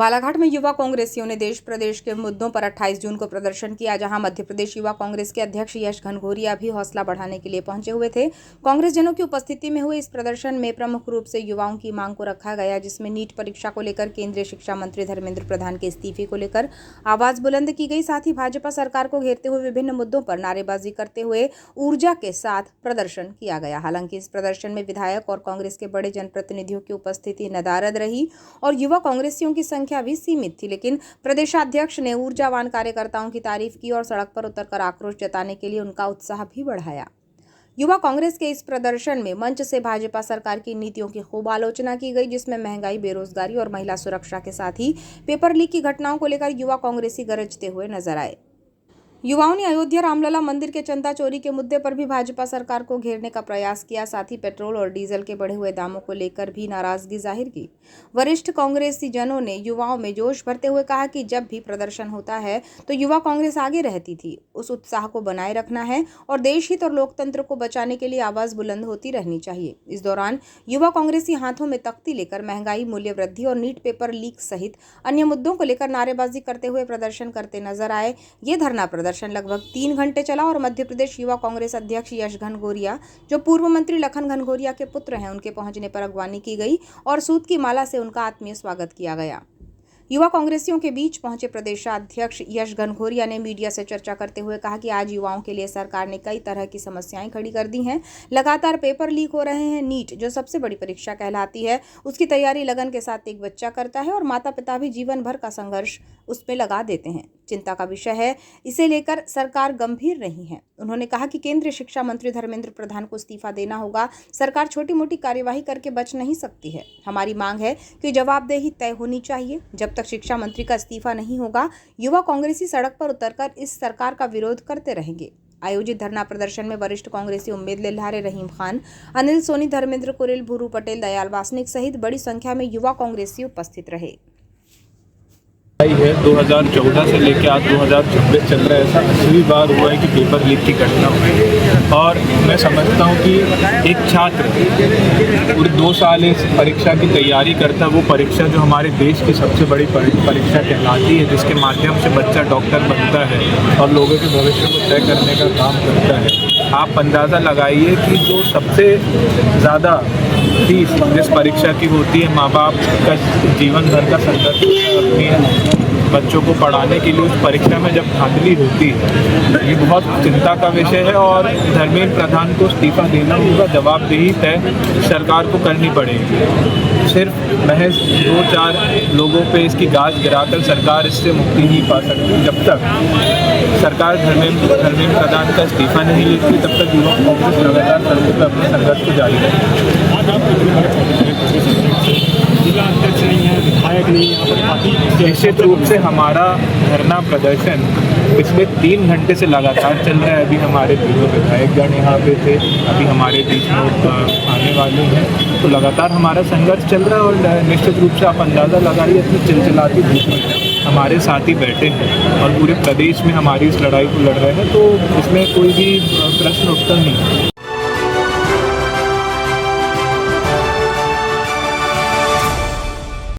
बालाघाट में युवा कांग्रेसियों ने देश प्रदेश के मुद्दों पर 28 जून को प्रदर्शन किया, जहां मध्य प्रदेश युवा कांग्रेस के अध्यक्ष यश घनघोरिया भी हौसला बढ़ाने के लिए पहुंचे हुए थे। कांग्रेस जनों की उपस्थिति में हुए इस प्रदर्शन में प्रमुख रूप से युवाओं की मांग को रखा गया, जिसमें नीट परीक्षा को लेकर केंद्रीय शिक्षा मंत्री धर्मेंद्र प्रधान के इस्तीफे को लेकर आवाज बुलंद की गई। साथ ही भाजपा सरकार को घेरते हुए विभिन्न मुद्दों पर नारेबाजी करते हुए ऊर्जा के साथ प्रदर्शन किया गया। हालांकि इस प्रदर्शन में विधायक और कांग्रेस के बड़े जनप्रतिनिधियों की उपस्थिति नदारद रही और युवा कांग्रेसियों की संख्या भी सीमित थी, लेकिन प्रदेशाध्यक्ष ने ऊर्जावान कार्यकर्ताओं की तारीफ की और सड़क पर उतरकर आक्रोश जताने के लिए उनका उत्साह भी बढ़ाया। युवा कांग्रेस के इस प्रदर्शन में मंच से भाजपा सरकार की नीतियों की खूब आलोचना की गई, जिसमें महंगाई, बेरोजगारी और महिला सुरक्षा के साथ ही पेपर लीक की घटनाओं को लेकर युवा कांग्रेसी गरजते हुए नजर आए। युवाओं ने अयोध्या रामलला मंदिर के चंदा चोरी के मुद्दे पर भी भाजपा सरकार को घेरने का प्रयास किया। साथ ही पेट्रोल और डीजल के बढ़े हुए दामों को लेकर भी नाराजगी जाहिर की। वरिष्ठ कांग्रेसी जनों ने युवाओं में जोश भरते हुए कहा कि जब भी प्रदर्शन होता है तो युवा कांग्रेस आगे रहती थी। उस उत्साह को बनाए रखना है और देश हित और लोकतंत्र को बचाने के लिए आवाज बुलंद होती रहनी चाहिए। इस दौरान युवा कांग्रेसी हाथों में तख्ती लेकर महंगाई, मूल्य वृद्धि और नीट पेपर लीक सहित अन्य मुद्दों को लेकर नारेबाजी करते हुए प्रदर्शन करते नजर आए। ये धरना प्रदर्शन लगभग 3 घंटे चला और मध्य प्रदेश युवा कांग्रेस अध्यक्ष यश घनघोरिया, जो पूर्व मंत्री लखन घनघोरिया के पुत्र हैं, उनके पहुंचने पर अगवानी की गई और सूत की माला से उनका आत्मीय स्वागत किया गया। युवा कांग्रेसियों के बीच पहुंचे प्रदेशाध्यक्ष यश घनघोरिया ने मीडिया से चर्चा करते हुए कहा कि आज युवाओं के लिए सरकार ने कई तरह की समस्याएं खड़ी कर दी हैं। लगातार पेपर लीक हो रहे हैं। नीट, जो सबसे बड़ी परीक्षा कहलाती है, उसकी तैयारी लगन के साथ एक बच्चा करता है और माता पिता भी जीवन भर का संघर्ष उसमें लगा देते हैं। चिंता का विषय है, इसे लेकर सरकार गंभीर नहीं है। उन्होंने कहा कि केंद्रीय शिक्षा मंत्री धर्मेंद्र प्रधान को इस्तीफा देना होगा। सरकार छोटी मोटी कार्यवाही करके बच नहीं सकती है। हमारी मांग है कि जवाबदेही तय होनी चाहिए। जब तक शिक्षा मंत्री का इस्तीफा नहीं होगा, युवा कांग्रेसी सड़क पर उतरकर इस सरकार का विरोध करते रहेंगे। आयोजित धरना प्रदर्शन में वरिष्ठ कांग्रेसी उम्मीद लिल्हारे, रहीम खान, अनिल सोनी, धर्मेंद्र कुरेल, भूरू पटेल, दयाल वासनिक सहित बड़ी संख्या में युवा कांग्रेसी उपस्थित रहे। है 2014 से लेकर आज 2026 चल रहा है। ऐसा 8वीं बार हुआ है कि पेपर लीक की घटना हुई और मैं समझता हूँ कि एक छात्र पूरे 2 साल इस परीक्षा की तैयारी करता है। वो परीक्षा जो हमारे देश की सबसे बड़ी परीक्षा कहलाती है, जिसके माध्यम से बच्चा डॉक्टर बनता है और लोगों के भविष्य को तय करने का काम करता है। आप अंदाज़ा लगाइए कि जो सबसे ज़्यादा फीस जिस परीक्षा की होती है, माँ बाप का जीवन भर का संघर्ष अपनी बच्चों को पढ़ाने के लिए उस परीक्षा में जब धांधली होती है, ये बहुत चिंता का विषय है और धर्मेंद्र प्रधान को इस्तीफा देना होगा। जवाबदेही तय सरकार को करनी पड़ेगी। सिर्फ महज 2-4 लोगों पे इसकी गाज गिराकर सरकार इससे मुक्ति नहीं पा सकती। जब तक सरकार धर्मेंद्र प्रधान का इस्तीफा नहीं लेती, तब तक युवा कांग्रेस लगातार सड़कों पर अपने संघर्ष को जारी रखेगी। जिला अध्यक्ष नहीं है, विधायक नहीं है। निश्चित रूप से हमारा धरना प्रदर्शन पिछले 3 घंटे से लगातार चल रहा है। अभी हमारे तीनों विधायकगण यहाँ पे थे, अभी हमारे बीच में आने वाले हैं, तो लगातार हमारा संघर्ष चल रहा है और निश्चित रूप से आप अंदाज़ा लगाइए, अपनी चिलचिलाती धूप में हमारे साथी बैठे हैं और पूरे प्रदेश में हमारी इस लड़ाई को लड़ रहे हैं, तो इसमें कोई भी प्रश्न उठता नहीं।